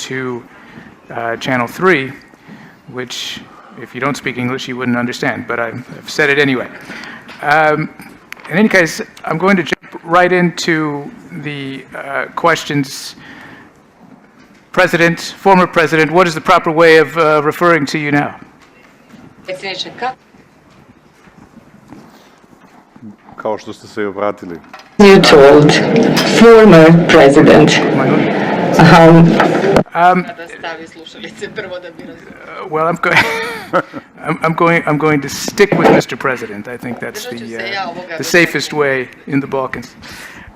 to Channel 3, which, if you don't speak English, you wouldn't understand, but I've said it anyway. In any case, I'm going to jump right into the questions. President, former President, what is the proper way of referring to you now? Kao što ste se i obratili. You told former president. Well, I'm going to stick with Mr. President. I think that's the safest way in the Balkans.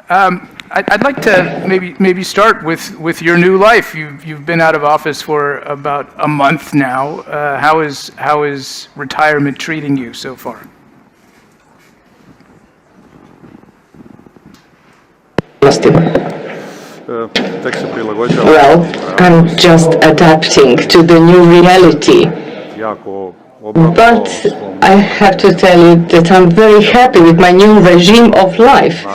I'd like to maybe start with your new life. You've been out of office for about a month now. How is retirement treating you so far? Well, I'm just adapting to the new reality. But I have to tell you that I'm very happy with my new regime of life.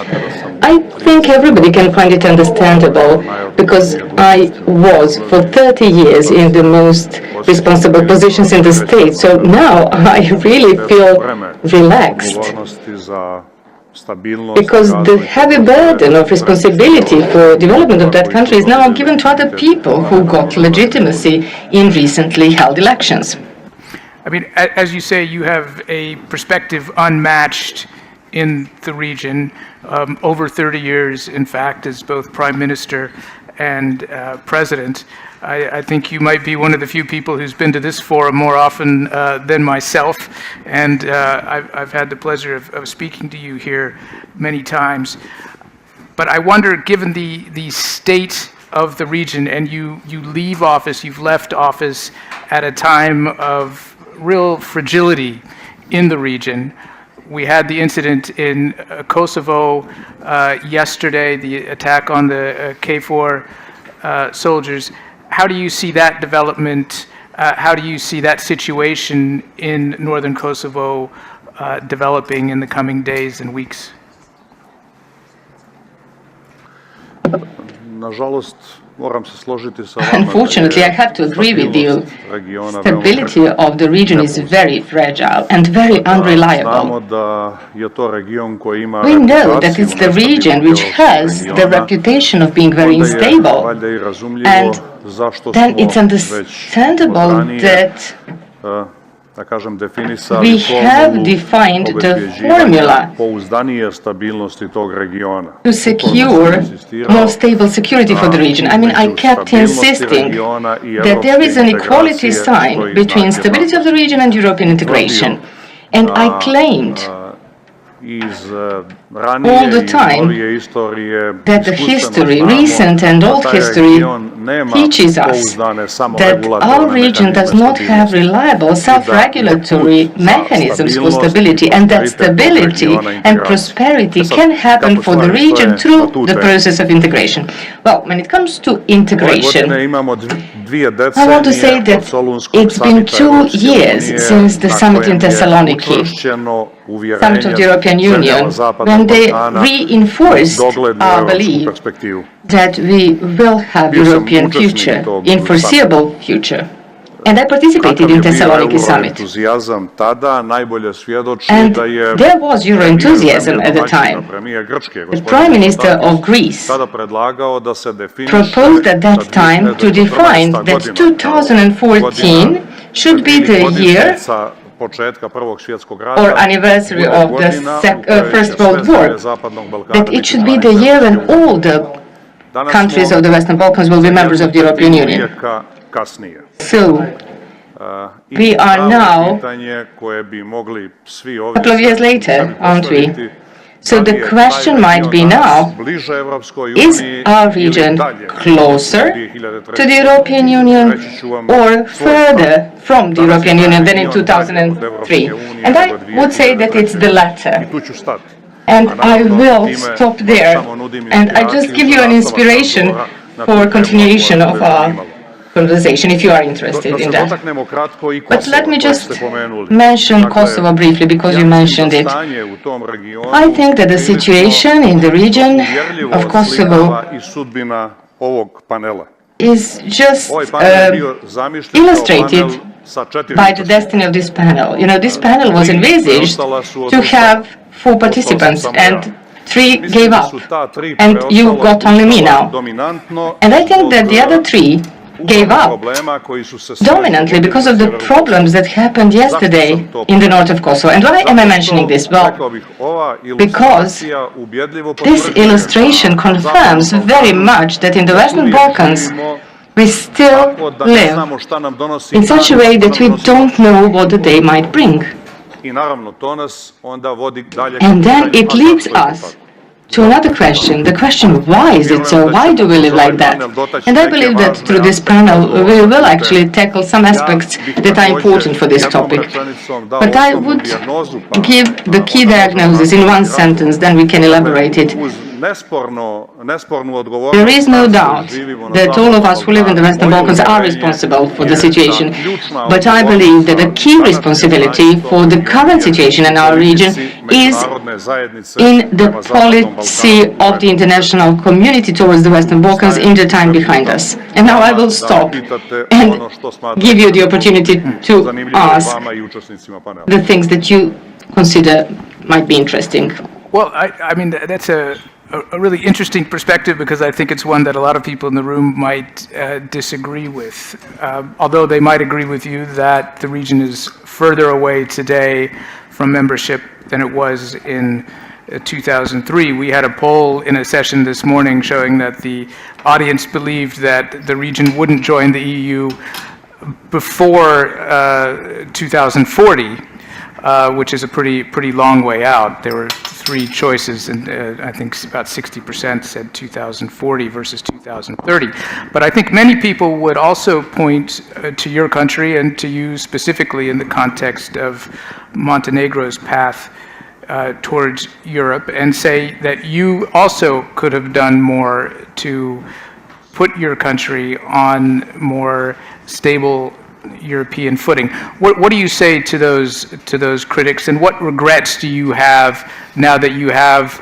I think everybody can find it understandable because I was for 30 years in the most responsible positions in the state. So now I really feel relaxed, because the heavy burden of responsibility for development of that country is now given to other people who got legitimacy in recently held elections. I mean, as you say, you have a perspective unmatched in the region, over 30 years, in fact, as both Prime Minister and President. I think you might be one of the few people who's been to this forum more often than myself, and I've had the pleasure of speaking to you here many times. But I wonder, given the state of the region, and you leave office, you've left office at a time of real fragility in the region. We had the incident in Kosovo yesterday, the attack on the KFOR soldiers. How do you see that development? How do you see that situation in northern Kosovo developing in the coming days and weeks? Unfortunately, I have to agree with you. Stability of the region is very fragile and very unreliable. We know that it's the region which has the reputation of being very unstable, and then it's understandable that we have defined the formula to secure more stable security for the region. I mean, I kept insisting that there is an equality sign between stability of the region and European integration. And I claimed all the time that the history, recent and old history, teaches us that our region does not have reliable self-regulatory mechanisms for stability, and that stability and prosperity can happen for the region through the process of integration. Well, when it comes to integration, I want to say that it's been 2 years since the summit in Thessaloniki, summit of the European Union, when they reinforced our belief that we will have European future, in foreseeable future. And I participated in Thessaloniki summit. And there was Euro enthusiasm at the time. The Prime Minister of Greece proposed at that time to define that 2014 should be the year or anniversary of the First World War, that it should be the year when all the countries of the Western Balkans will be members of the European Union. So, we are now a couple of years later, aren't we? So the question might be now, is our region closer to the European Union or further from the European Union than in 2003? And I would say that it's the latter. And I will stop there, and I just give you an inspiration for continuation of our conversation, if you are interested in that. But let me just mention Kosovo briefly, because you mentioned it. I think that the situation in the region of Kosovo is just illustrated by the destiny of this panel. You know, this panel was envisaged to have 4 participants, and 3 gave up, and you got only me now. And I think that the other 3 gave up dominantly because of the problems that happened yesterday in the north of Kosovo. And why am I mentioning this? Well, because this illustration confirms very much that in the Western Balkans, we still live in such a way that we don't know what the day might bring. And then it leads us to another question, the question, why is it so? Why do we live like that? And I believe that through this panel, we will actually tackle some aspects that are important for this topic. But I would give the key diagnosis in one sentence, then we can elaborate it. There is no doubt that all of us who live in the Western Balkans are responsible for the situation, but I believe that the key responsibility for the current situation in our region is in the policy of the international community towards the Western Balkans in the time behind us. And now I will stop and give you the opportunity to ask the things that you consider might be interesting. Well, I mean, that's a really interesting perspective, because I think it's one that a lot of people in the room might disagree with. Although they might agree with you that the region is further away today from membership than it was in 2003. We had a poll in a session this morning showing that the audience believed that the region wouldn't join the EU before 2040. Which is a pretty long way out. There were 3 choices, and I think about 60% said 2040 versus 2030. But I think many people would also point to your country and to you specifically in the context of Montenegro's path towards Europe, and say that you also could have done more to put your country on more stable European footing. What do you say to those critics, and what regrets do you have now that you have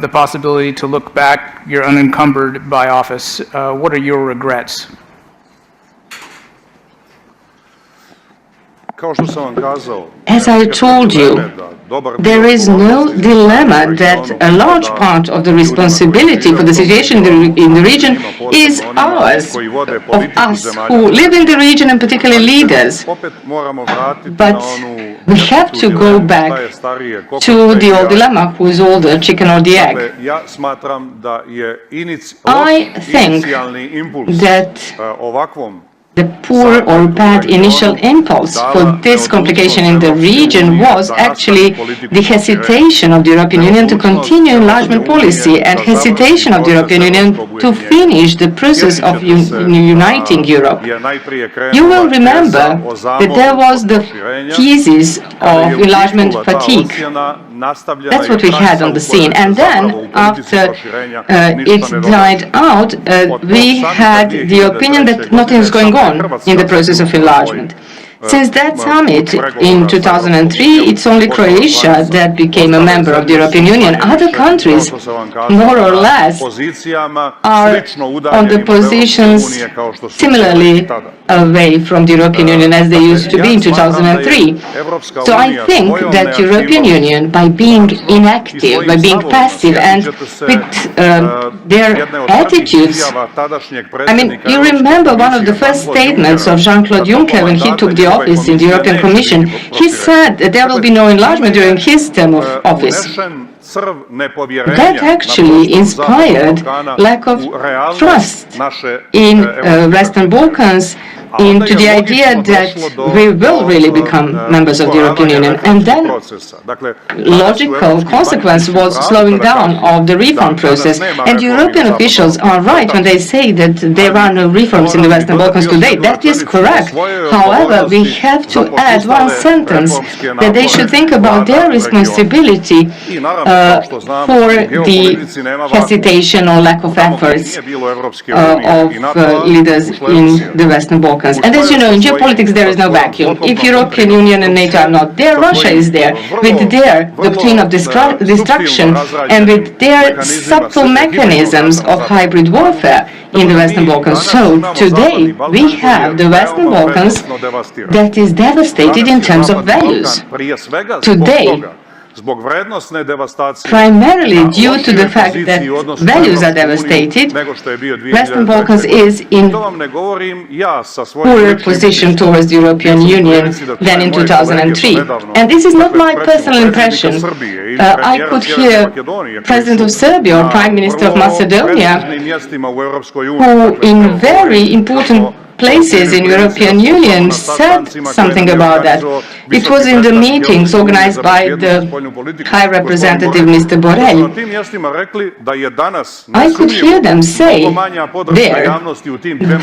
the possibility to look back? You're unencumbered by office. What are your regrets? As I told you, there is no dilemma that a large part of the responsibility for the situation in the region is ours, of us who live in the region, and particularly leaders. But we have to go back to the old dilemma, who is older, chicken or the egg. I think that the poor or bad initial impulse for this complication in the region was actually the hesitation of the European Union to continue enlargement policy, and hesitation of the European Union to finish the process of uniting Europe. You will remember that there was the thesis of enlargement fatigue. That's what we had on the scene. And then, after it died out, we had the opinion that nothing is going on in the process of enlargement. Since that summit in 2003, it's only Croatia that became a member of the European Union. Other countries, more or less, are on the positions similarly away from the European Union as they used to be in 2003. So I think that the European Union, by being inactive, by being passive, and with their attitudes, I mean, you remember one of the first statements of Jean-Claude Juncker when he took the office in the European Commission. He said that there will be no enlargement during his term of office. That actually inspired lack of trust in Western Balkans into the idea that we will really become members of the European Union. And then logical consequence was slowing down of the reform process. And European officials are right when they say that there are no reforms in the Western Balkans today. That is correct. However, we have to add one sentence, that they should think about their responsibility for the hesitation or lack of efforts of leaders in the Western Balkans. Balkans. And as you know, in geopolitics there is no vacuum. If European Union and NATO are not there, Russia is there with their doctrine of destruction and with their subtle mechanisms of hybrid warfare in the Western Balkans. So today we have the Western Balkans that is devastated in terms of values. Today, primarily due to the fact that values are devastated, Western Balkans is in poorer position towards the European Union than in 2003. And this is not my personal impression. I could hear President of Serbia or Prime Minister of Macedonia, who in very important places in European Union said something about that. It was in the meetings organized by the High Representative Mr. Borrell. I could hear them say there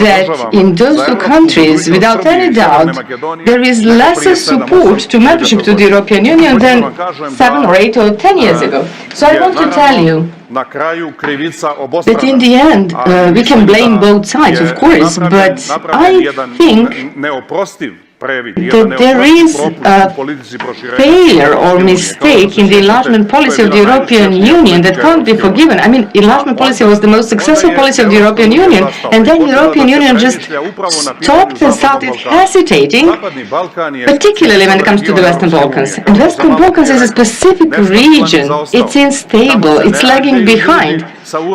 that in those two countries, without any doubt, there is lesser support to membership to the European Union than 7 or 8 or 10 years ago. So I want to tell you that in the end, we can blame both sides, of course, but I think that there is a failure or mistake in the enlargement policy of the European Union that can't be forgiven. I mean, enlargement policy was the most successful policy of the European Union, and then the European Union just stopped and started hesitating, particularly when it comes to the Western Balkans. And Western Balkans is a specific region. It's unstable. It's lagging behind.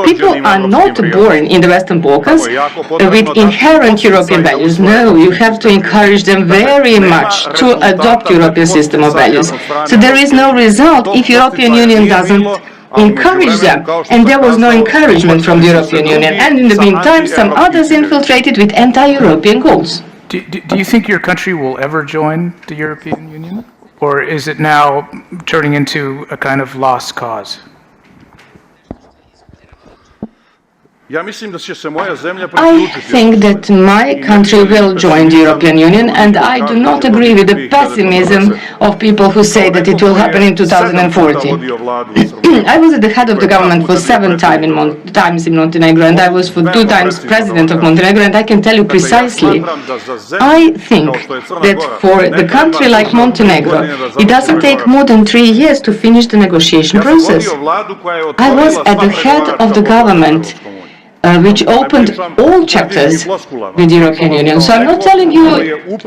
People are not born in the Western Balkans with inherent European values. No, you have to encourage them very much to adopt European system of values. So there is no result if European Union doesn't encourage them. And there was no encouragement from the European Union. And in the meantime, some others infiltrated with anti-European goals. Do you think your country will ever join the European Union? Or is it now turning into a kind of lost cause? I think that my country will join the European Union, and I do not agree with the pessimism of people who say that it will happen in 2040. I was at the head of the government for 7 times in Montenegro, and I was for 2 times president of Montenegro, and I can tell you precisely, I think that for the country like Montenegro, it doesn't take more than 3 years to finish the negotiation process. I was at the head of the government which opened all chapters with the European Union. So I'm not telling you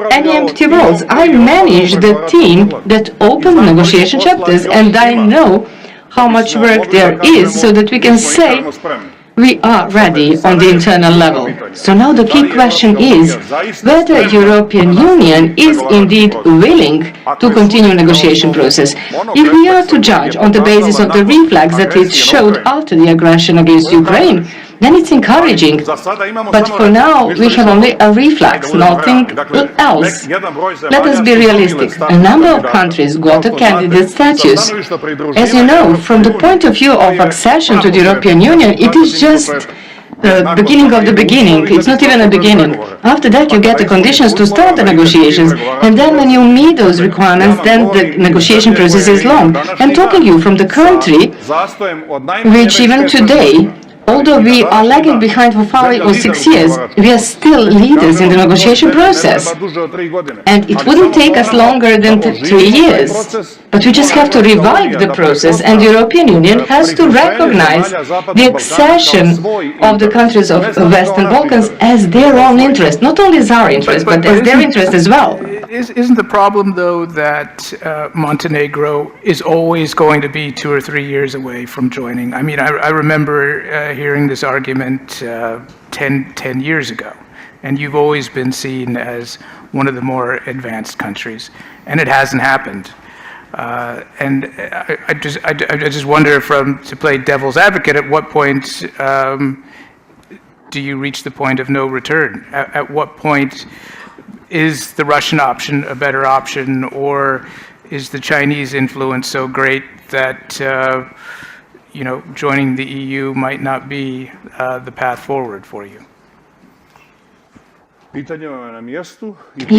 any empty roles. I managed the team that opened negotiation chapters, and I know how much work there is so that we can say we are ready on the internal level. So now the key question is whether the European Union is indeed willing to continue negotiation process. If we are to judge on the basis of the reflex that it showed after the aggression against Ukraine, then it's encouraging. But for now, we have only a reflex, nothing else. Let us be realistic. A number of countries got a candidate status. As you know, from the point of view of accession to the European Union, it is just the beginning of the beginning. It's not even a beginning. After that, you get the conditions to start the negotiations. And then when you meet those requirements, then the negotiation process is long. I'm talking to you from the country which even today, although we are lagging behind for 5 or 6 years, we are still leaders in the negotiation process. And it wouldn't take us longer than 3 years. But we just have to revive the process, and the European Union has to recognize the accession of the countries of the Western Balkans as their own interest, not only as our interest, but as their interest as well. Isn't the problem, though, that Montenegro is always going to be 2 or 3 years away from joining? I mean, I remember hearing this argument 10 years ago, and you've always been seen as one of the more advanced countries, and it hasn't happened. And I just wonder, to play devil's advocate, at what point do you reach the point of no return? At what point is the Russian option a better option, or is the Chinese influence so great that joining the EU might not be the path forward for you?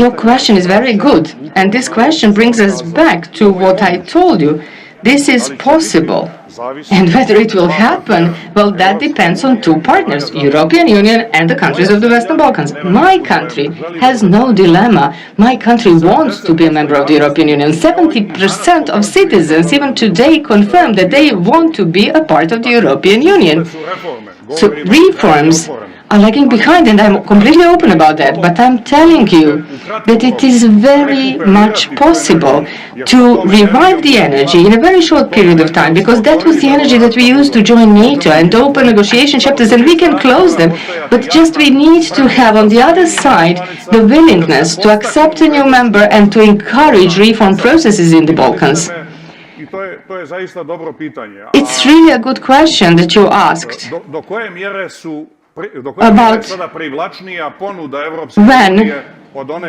Your question is very good, and this question brings us back to what I told you, This is possible. And whether it will happen, well, that depends on two partners, European Union and the countries of the Western Balkans. My country has no dilemma. My country wants to be a member of the European Union. 70% of citizens even today confirm that they want to be a part of the European Union. So reforms are lagging behind, and I'm completely open about that, but I'm telling you that it is very much possible to revive the energy in a very short period of time, because that was the energy that we used to join NATO and open negotiation chapters, and we can close them. But just we need to have on the other side the willingness to accept a new member and to encourage reform processes in the Balkans. It's really a good question that you asked about when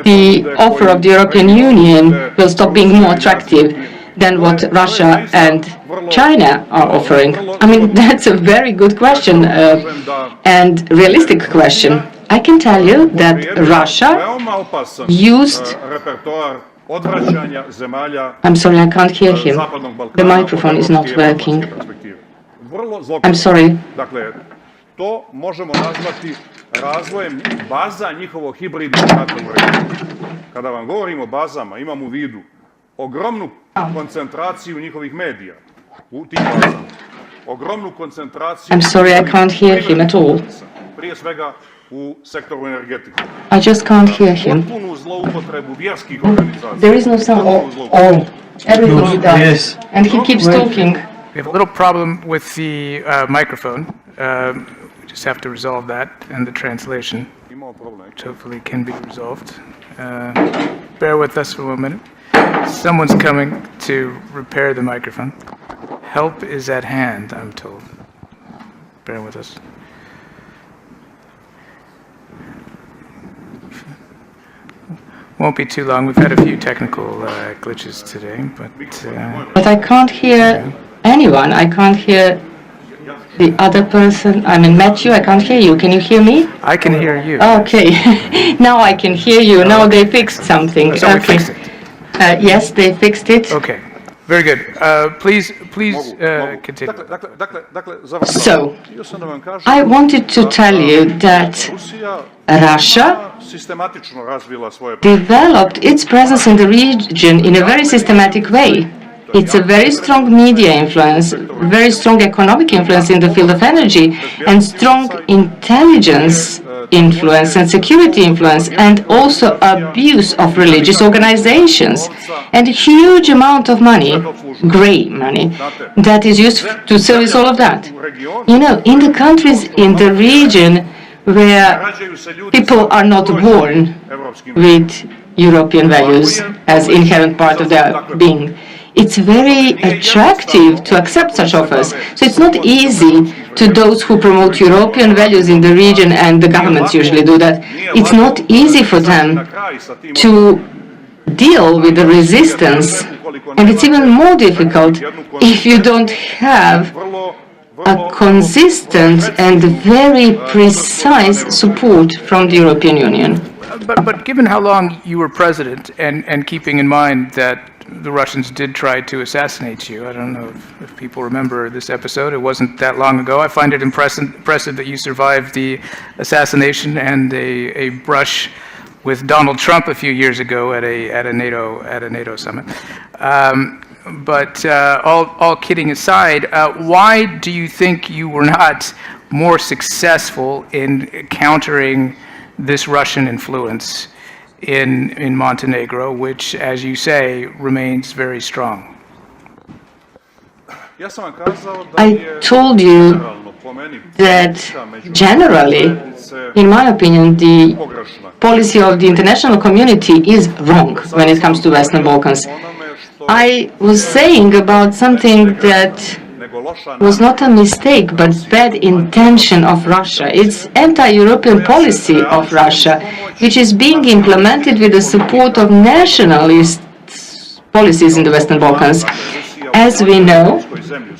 the offer of the European Union will stop being more attractive than what Russia and China are offering. I mean, that's a very good question and realistic question. I can tell you that Russia used... I'm sorry, I can't hear him. The microphone is not working. I'm sorry. To možemo nazvati razvojem baza njihovog hibridnog rata u regiji. Kada vam govorim o bazama, imam u vidu ogromnu koncentraciju njihovih medija u tim bazama. Ogromnu koncentraciju... I'm sorry, I can't hear him at all. Prije svega u sektoru energetike. I just can't hear him. Potpunu zloupotrebu vjerskih organizacija. There is no sound. Oh, everything he does. Yes. And he keeps talking. We have a little problem with the microphone. We just have to resolve that and the translation, which hopefully can be resolved. Bear with us for 1 minute. Someone's coming to repair the microphone. Help is at hand, I'm told. Bear with us. Won't be too long. We've had a few technical glitches today, but I can't hear anyone. I can't hear the other person. I mean, Matthew, I can't hear you. Can you hear me? I can hear you. Okay. Now I can hear you. Now they fixed something. So we fixed it. Yes, they fixed it. Okay. Very good. Please continue. So, I wanted to tell you that Russia developed its presence in the region in a very systematic way. It's a very strong media influence, very strong economic influence in the field of energy, and strong intelligence influence and security influence, and also abuse of religious organizations, and a huge amount of money, grey money, that is used to service all of that. You know, in the countries in the region where people are not born with European values as inherent part of their being, it's very attractive to accept such offers. So it's not easy to those who promote European values in the region, and the governments usually do that. It's not easy for them to deal with the resistance, and it's even more difficult if you don't have a consistent and very precise support from the European Union. But given how long you were president, and keeping in mind that the Russians did try to assassinate you, I don't know if people remember this episode, it wasn't that long ago. I find it impressive that you survived the assassination and a brush with Donald Trump a few years ago at a NATO summit. But all kidding aside, why do you think you were not more successful in countering this Russian influence in Montenegro, which, as you say, remains very strong? I told you that generally, in my opinion, the policy of the international community is wrong when it comes to Western Balkans. I was saying about something that was not a mistake, but bad intention of Russia. It's anti-European policy of Russia, which is being implemented with the support of nationalist policies in the Western Balkans. As we know,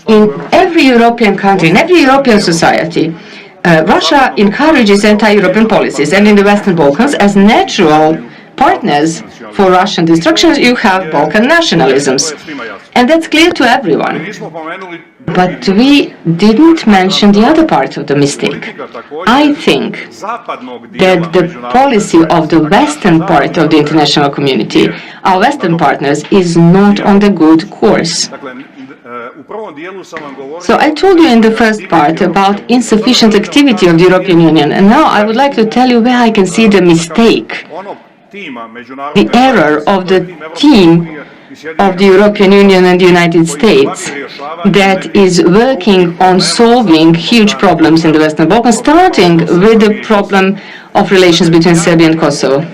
in every European country, in every European society, Russia encourages anti-European policies, and in the Western Balkans, as natural partners for Russian destruction, you have Balkan nationalisms. And that's clear to everyone. But we didn't mention the other part of the mistake. I think that the policy of the Western part of the international community, our Western partners, is not on the good course. So I told you in the first part about insufficient activity of the European Union, and now I would like to tell you where I can see the mistake, the error of the team of the European Union and the United States that is working on solving huge problems in the Western Balkans, starting with the problem of relations between Serbia and Kosovo.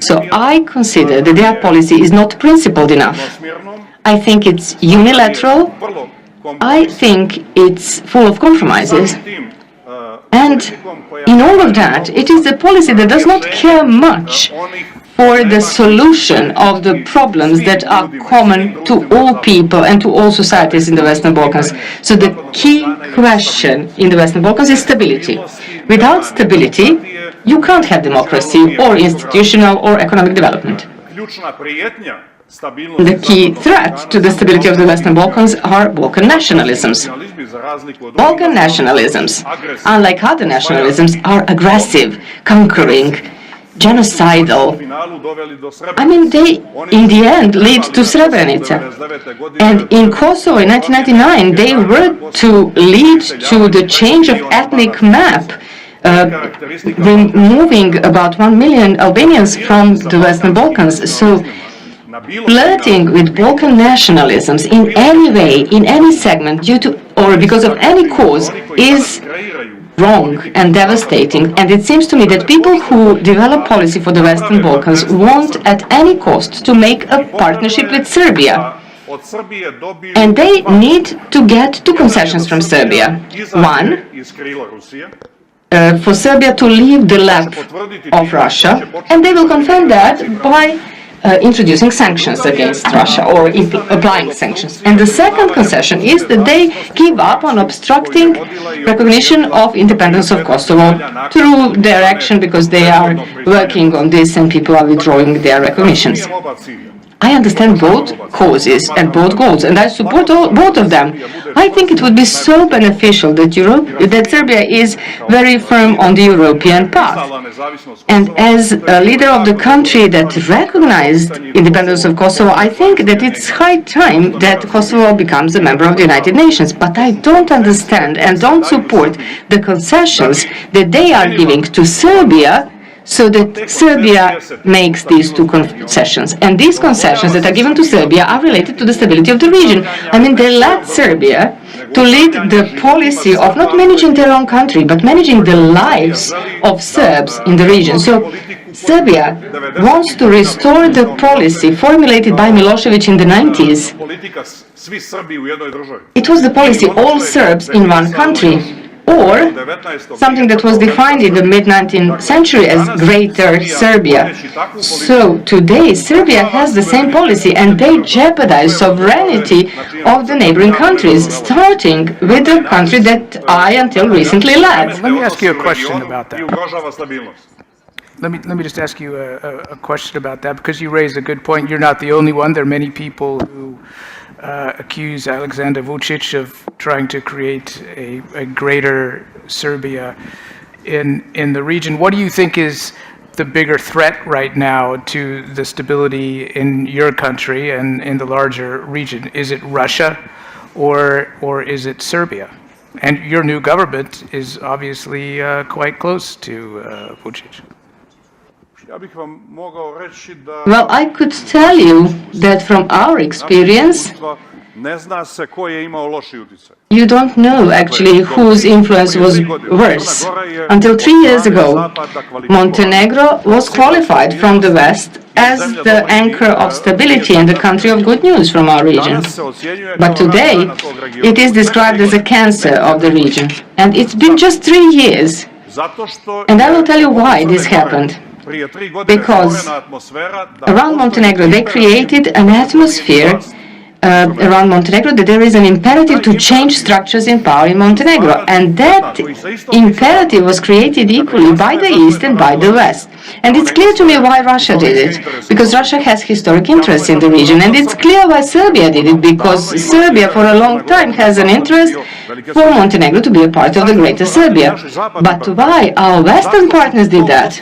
So I consider that their policy is not principled enough. I think it's unilateral. I think it's full of compromises. And in all of that, it is a policy that does not care much for the solution of the problems that are common to all people and to all societies in the Western Balkans. So the key question in the Western Balkans is stability. Without stability, you can't have democracy or institutional or economic development. The key threat to the stability of the Western Balkans are Balkan nationalisms. Balkan nationalisms, unlike other nationalisms, are aggressive, conquering, genocidal. I mean, they, in the end, lead to Srebrenica. And in Kosovo in 1999, they were to lead to the change of ethnic map, removing about 1 million Albanians from the Western Balkans. So flirting with Balkan nationalisms in any way, in any segment, due to or because of any cause, is wrong and devastating. And it seems to me that people who develop policy for the Western Balkans want at any cost to make a partnership with Serbia. And they need to get two concessions from Serbia. One, for Serbia to leave the lap of Russia, and they will confirm that by introducing sanctions against Russia or applying sanctions. And the second concession is that they give up on obstructing recognition of independence of Kosovo through their action, because they are working on this and people are withdrawing their recognitions. I understand both causes and both goals, and I support both of them. I think it would be so beneficial that Serbia is very firm on the European path. And as a leader of the country that recognized independence of Kosovo, I think that it's high time that Kosovo becomes a member of the United Nations. But I don't understand and don't support the concessions that they are giving to Serbia, so that Serbia makes these two concessions. And these concessions that are given to Serbia are related to the stability of the region. I mean, they let Serbia to lead the policy of not managing their own country, but managing the lives of Serbs in the region. So Serbia wants to restore the policy formulated by Milosevic in the 90s. It was the policy all Serbs in one country, or something that was defined in the mid-19th century as Greater Serbia. So today, Serbia has the same policy, and they jeopardize sovereignty of the neighboring countries, starting with the country that I, until recently, led. Let me ask you a question about that. Let me just ask you a question about that, because you raised a good point. You're not the only one. There are many people who accuse Alexander Vučić of trying to create a greater Serbia in the region. What do you think is the bigger threat right now to the stability in your country and in the larger region? Is it Russia or is it Serbia? And your new government is obviously quite close to Vučić. Well, I could tell you that from our experience, you don't know actually whose influence was worse. Until 3 years ago, Montenegro was qualified from the West as the anchor of stability and the country of good news from our region. But today, it is described as a cancer of the region. And it's been just 3 years. And I will tell you why this happened. Because around Montenegro, they created an atmosphere around Montenegro that there is an imperative to change structures in power in Montenegro. And that imperative was created equally by the East and by the West. And it's clear to me why Russia did it, because Russia has historic interests in the region, and it's clear why Serbia did it, because Serbia for a long time has an interest for Montenegro to be a part of the Greater Serbia. But why our Western partners did that?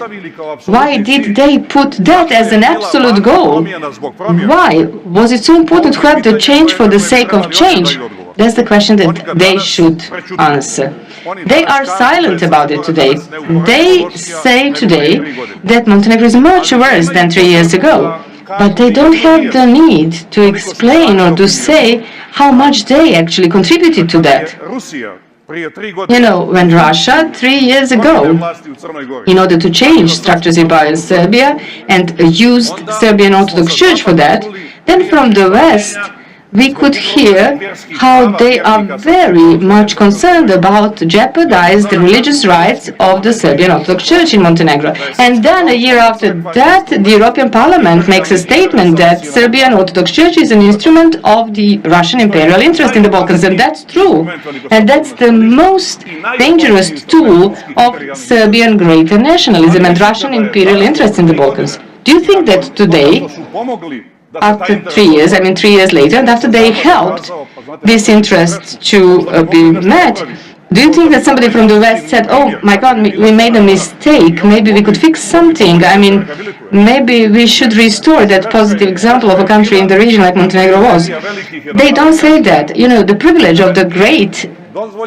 Why did they put that as an absolute goal? Why was it so important to have the change for the sake of change? That's the question that they should answer. They are silent about it today. They say today that Montenegro is much worse than 3 years ago, but they don't have the need to explain or to say how much they actually contributed to that. You know, when Russia, 3 years ago, in order to change structures in power in Serbia and used Serbian Orthodox Church for that, then from the West, we could hear how they are very much concerned about jeopardize the religious rights of the Serbian Orthodox Church in Montenegro. And then a year after that, the European Parliament makes a statement that Serbian Orthodox Church is an instrument of the Russian imperial interest in the Balkans. And that's true. And that's the most dangerous tool of Serbian greater nationalism and Russian imperial interest in the Balkans. Do you think that today, after 3 years, 3 years later, and after they helped this interest to be met, do you think that somebody from the West said, oh my God, we made a mistake, maybe we could fix something, maybe we should restore that positive example of a country in the region like Montenegro was? They don't say that. You know, the privilege of the great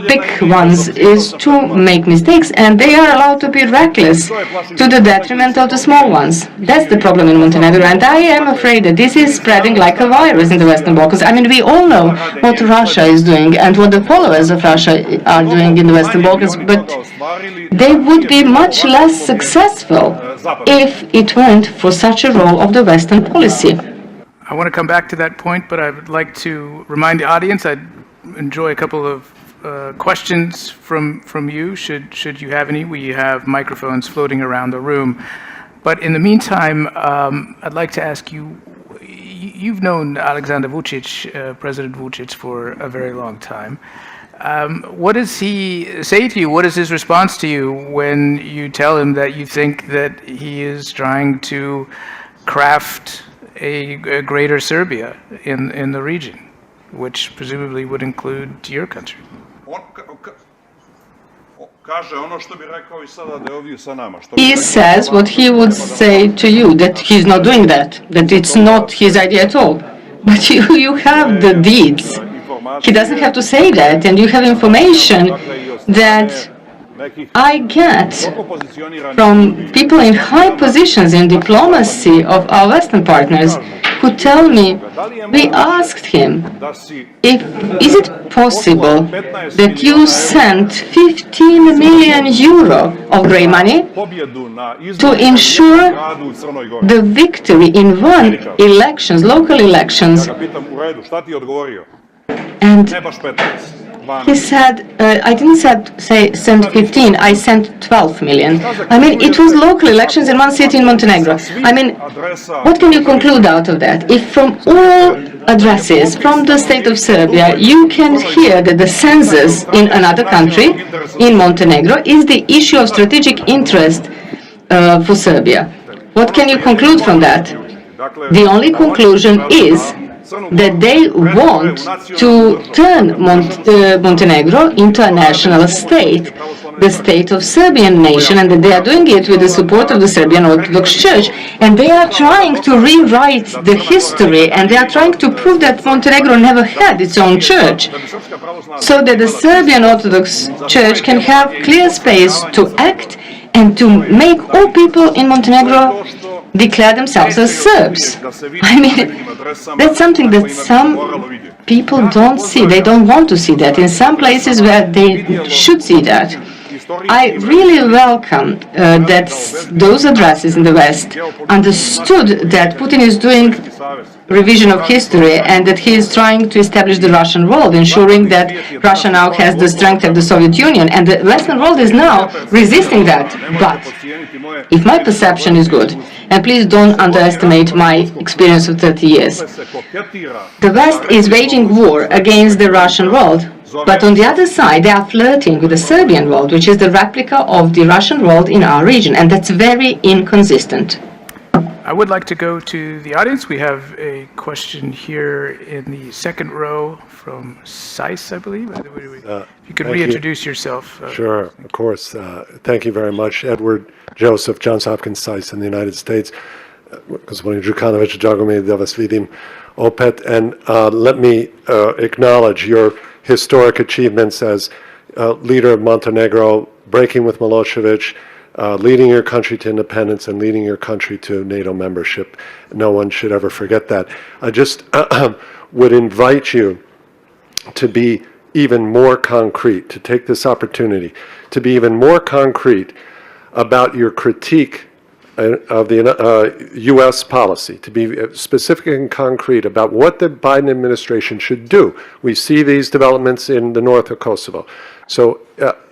big ones is to make mistakes, and they are allowed to be reckless to the detriment of the small ones. That's the problem in Montenegro, and I am afraid that this is spreading like a virus in the Western Balkans. We all know what Russia is doing and what the followers of Russia are doing in the Western Balkans, but they would be much less successful if it weren't for such a role of the Western policy. I want to come back to that point, but I would like to remind the audience I'd enjoy a couple of questions from you, should you have any. We have microphones floating around the room. But in the meantime, I'd like to ask you, you've known Alexander Vučić, President Vučić, for a very long time. What does he say to you? What is his response to you when you tell him that you think that he is trying to craft a greater Serbia in the region, which presumably would include your country? He says what he would say to you, that he's not doing that it's not his idea at all. But you have the deeds. He doesn't have to say that, and you have information that I get from people in high positions in diplomacy of our Western partners who tell me, we asked him, is it possible that you sent 15 million euro of grey money to ensure the victory in one elections, local elections? And he said, I didn't say send 15, I sent 12 million. It was local elections in one city in Montenegro. What can you conclude out of that? If from all addresses from the state of Serbia, you can hear that the census in another country, in Montenegro, is the issue of strategic interest for Serbia. What can you conclude from that? The only conclusion is that they want to turn Montenegro into a national state, the state of Serbian nation, and that they are doing it with the support of the Serbian Orthodox Church. And they are trying to rewrite the history, and they are trying to prove that Montenegro never had its own church, so that the Serbian Orthodox Church can have clear space to act and to make all people in Montenegro declare themselves as Serbs. That's something that some people don't see. They don't want to see that. In some places where they should see that. I really welcome that those addresses in the West understood that Putin is doing revision of history and that he is trying to establish the Russian world, ensuring that Russia now has the strength of the Soviet Union, and the Western world is now resisting that. But if my perception is good, and please don't underestimate my experience of 30 years, the West is waging war against the Russian world But on the other side, they are flirting with the Serbian world, which is the replica of the Russian world in our region, and that's very inconsistent. I would like to go to the audience. We have a question here in the second row from SAIS, I believe. If you could reintroduce yourself. Sure, of course. Thank you very much. Edward Joseph, Johns Hopkins SAIS in the United States. Gospodin Đukanović, drago mi je da vas vidim opet. And let me acknowledge your historic achievements as leader of Montenegro, breaking with Milosevic, leading your country to independence and leading your country to NATO membership. No one should ever forget that. I just would invite you to be even more concrete, to take this opportunity to be even more concrete about your critique of the U.S. policy, to be specific and concrete about what the Biden administration should do. We see these developments in the north of Kosovo. So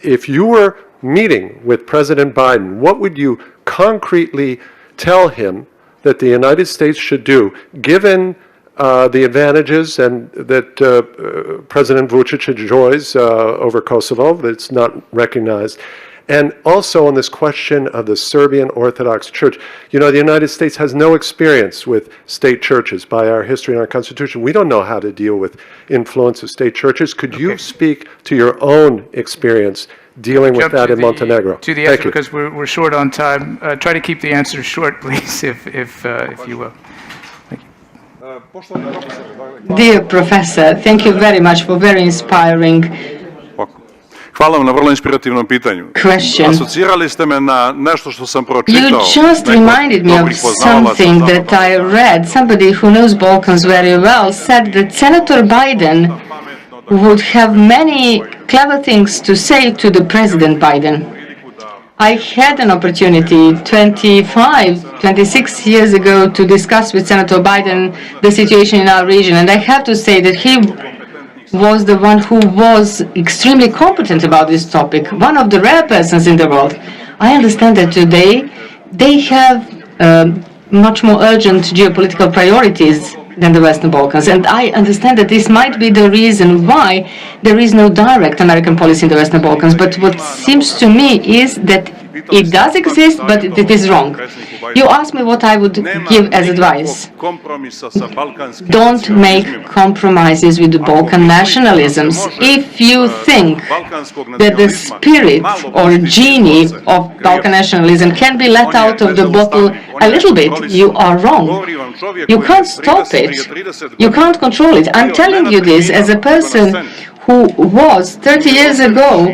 if you were meeting with President Biden, what would you concretely tell him that the United States should do, given the advantages and that President Vučić enjoys over Kosovo, that's not recognized? And also on this question of the Serbian Orthodox Church. You know, the United States has no experience with state churches by our history and our Constitution. We don't know how to deal with influence of state churches. Could you speak to your own experience dealing with that in Montenegro? To the answer, because we're short on time. Try to keep the answer short, please, if you will. Thank you. Dear Professor, thank you very much for very inspiring Hvala vam na vrlo inspirativnom pitanju. question. Asocirali ste me na nešto što sam pročitao. You just reminded me of something that I read. Somebody who knows Balkans very well said that Senator Biden would have many clever things to say to the President Biden. I had an opportunity 26 years ago to discuss with Senator Biden the situation in our region, and I have to say that he was the one who was extremely competent about this topic, one of the rare persons in the world. I understand that today they have much more urgent geopolitical priorities than the Western Balkans, and I understand that this might be the reason why there is no direct American policy in the Western Balkans, but what seems to me is that it does exist, but it is wrong. You asked me what I would give as advice. Don't make compromises with the Balkan nationalisms. If you think that the spirit or genie of Balkan nationalism can be let out of the bottle a little bit, you are wrong. You can't stop it. You can't control it. I'm telling you this as a person who was 30 years ago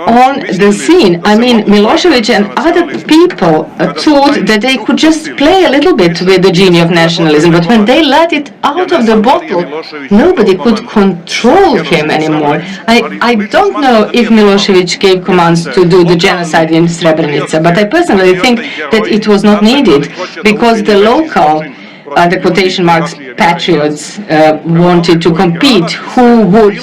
on the scene. I mean, Milosevic and other people thought that they could just play a little bit with the genie of nationalism, but when they let it out of the bottle, nobody could control him anymore. I don't know if Milosevic gave commands to do the genocide in Srebrenica, but I personally think that it was not needed, because the local the quotation marks patriots wanted to compete who would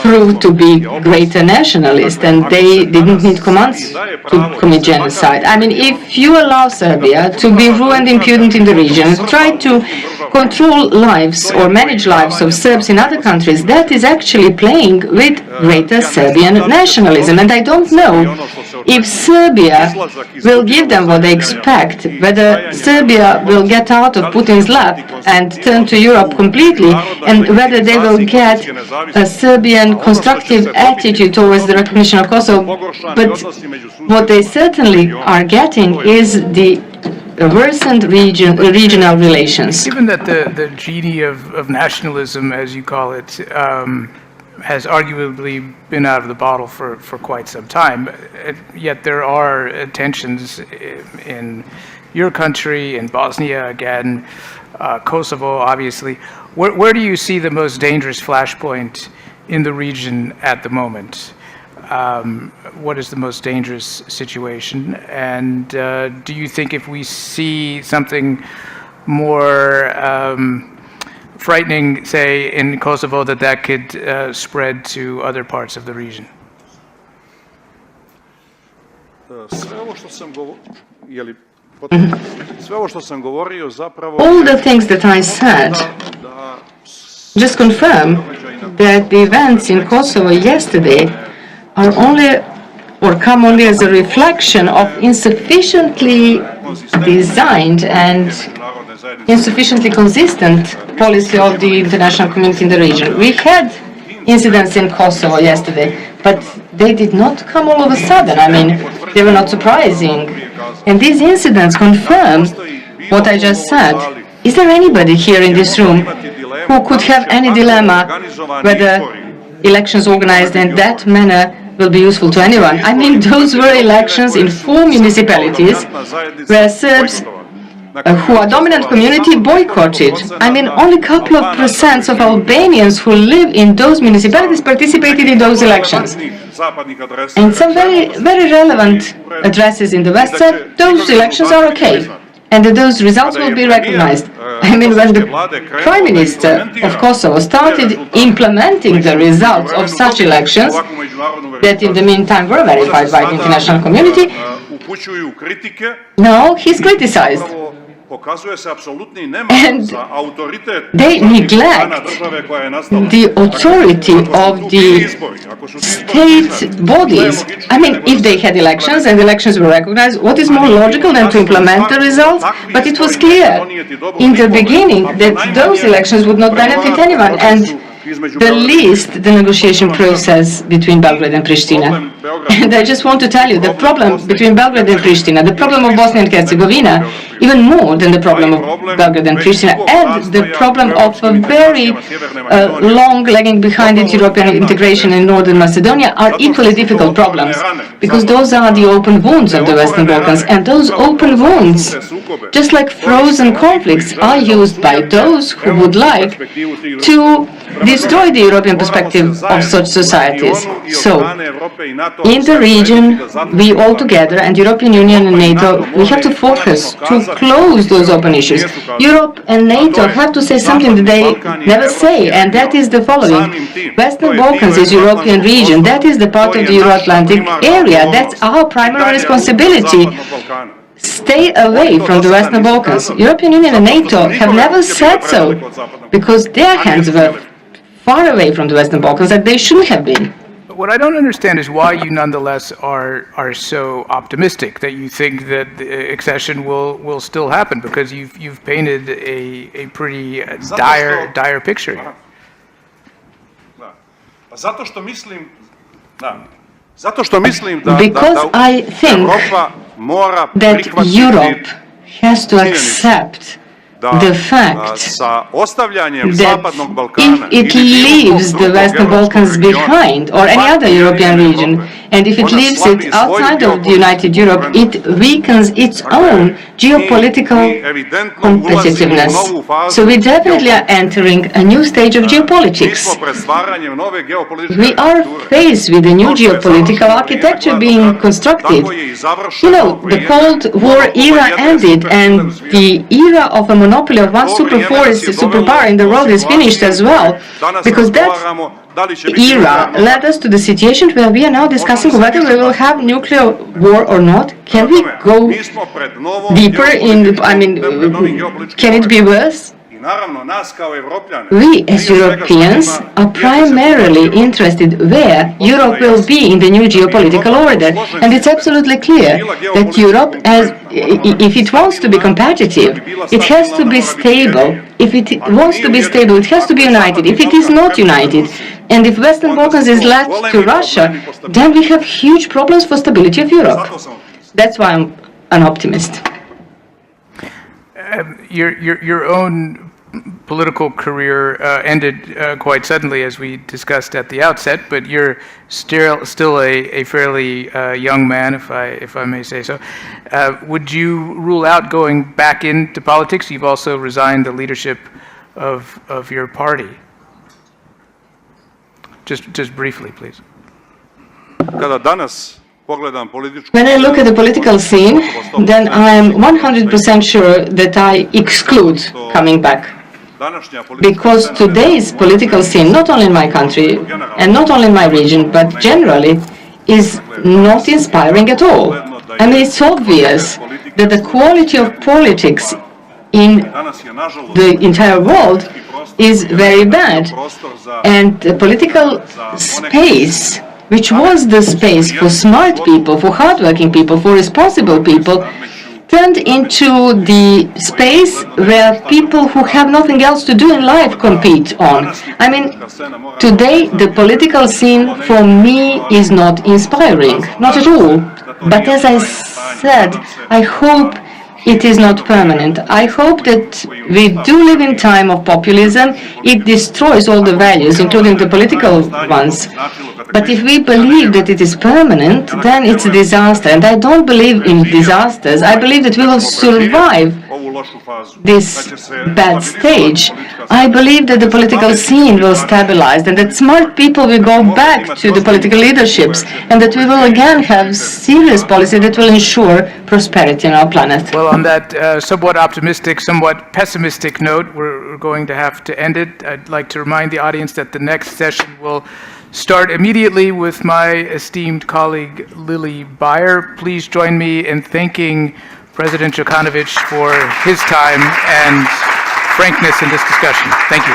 prove to be greater nationalists, and they didn't need commands to commit genocide. I mean, if you allow Serbia to be ruined, impudent in the region, try to control lives or manage lives of Serbs in other countries, that is actually playing with greater Serbian nationalism. And I don't know if Serbia will give them what they expect, whether Serbia will get out of Putin's lap and turn to Europe completely, and whether they will get a Serbian constructive attitude towards the recognition of Kosovo. But what they certainly are getting is the worsened regional relations. Given that the genie of nationalism, as you call it, has arguably been out of the bottle for quite some time, yet there are tensions in your country, in Bosnia again, Kosovo obviously. Where do you see the most dangerous flashpoint in the region at the moment? What is the most dangerous situation? And do you think if we see something more frightening, say, in Kosovo, that could spread to other parts of the region? All the things that I said just confirm that the events in Kosovo yesterday are come only as a reflection of insufficiently designed and insufficiently consistent policy of the international community in the region. We had incidents in Kosovo yesterday, but they did not come all of a sudden. I mean, they were not surprising. And these incidents confirm what I just said. Is there anybody here in this room who could have any dilemma whether elections organized in that manner will be useful to anyone? I mean, those were elections in 4 municipalities where Serbs who are dominant community boycotted. I mean, only a couple of % of Albanians who live in those municipalities participated in those elections. And some very, very relevant addresses in the West said those elections are okay, and that those results will be recognized. I mean, when the Prime Minister of Kosovo started implementing the results of such elections, that in the meantime were verified by the international community, now he's criticized. And they neglect the authority of the state bodies. I mean, if they had elections and elections were recognized, what is more logical than to implement the results? But it was clear in the beginning that those elections would not benefit anyone, and the least the negotiation process between Belgrade and Pristina. And I just want to tell you, the problem between Belgrade and Pristina, the problem of Bosnia and Herzegovina, even more than the problem of Belgrade and Pristina, and the problem of a very long lagging behind its European integration in Northern Macedonia are equally difficult problems, because those are the open wounds of the Western Balkans, and those open wounds, just like frozen conflicts, are used by those who would like to destroy the European perspective of such societies. So, in the region, we all together, and European Union and NATO, we have to focus to close those open issues. Europe and NATO have to say something that they never say, and that is the following. Western Balkans is European region. That is the part of the Euro-Atlantic area. That's our primary responsibility. Stay away from the Western Balkans. European Union and NATO have never said so, because their hands were far away from the Western Balkans that they shouldn't have been. What I don't understand is why you nonetheless are so optimistic that you think that the accession will still happen, because you've painted a pretty dire picture here. Because I think that Europe has to accept the fact that if it leaves the Western Balkans behind, or any other European region, and if it leaves it outside of the United Europe, it weakens its own geopolitical competitiveness. So we definitely are entering a new stage of geopolitics. We are faced with a new geopolitical architecture being constructed. You know, the Cold War era ended, and the era of a monopoly of one superpower in the world is finished as well, because that era led us to the situation where we are now discussing whether we will have nuclear war or not. Can we go deeper in, can it be worse? We, as Europeans, are primarily interested where Europe will be in the new geopolitical order. And it's absolutely clear that Europe, if it wants to be competitive, it has to be stable. If it wants to be stable, it has to be united. If it is not united, and if Western Balkans is left to Russia, then we have huge problems for stability of Europe. That's why I'm an optimist. Your own political career ended quite suddenly, as we discussed at the outset, but you're still a fairly young man, if I may say so. Would you rule out going back into politics? You've also resigned the leadership of your party. Just briefly, please. When I look at the political scene, then I am 100% sure that I exclude coming back. Because today's political scene, not only in my country and not only in my region, but generally, is not inspiring at all. I mean, it's obvious that the quality of politics in the entire world is very bad. And the political space, which was the space for smart people, for hardworking people, for responsible people, turned into the space where people who have nothing else to do in life compete on. I mean, today the political scene for me is not inspiring, not at all. But as I said, I hope it is not permanent. I hope that we do live in time of populism. It destroys all the values, including the political ones. But if we believe that it is permanent, then it's a disaster. And I don't believe in disasters. I believe that we will survive this bad stage. I believe that the political scene will stabilize and that smart people will go back to the political leaderships and that we will again have serious policy that will ensure prosperity on our planet. Well, on that somewhat optimistic, somewhat pessimistic note, we're going to have to end it. I'd like to remind the audience that the next session will start immediately with my esteemed colleague Lily Beyer. Please join me in thanking President Jokanovic for his time and frankness in this discussion. Thank you.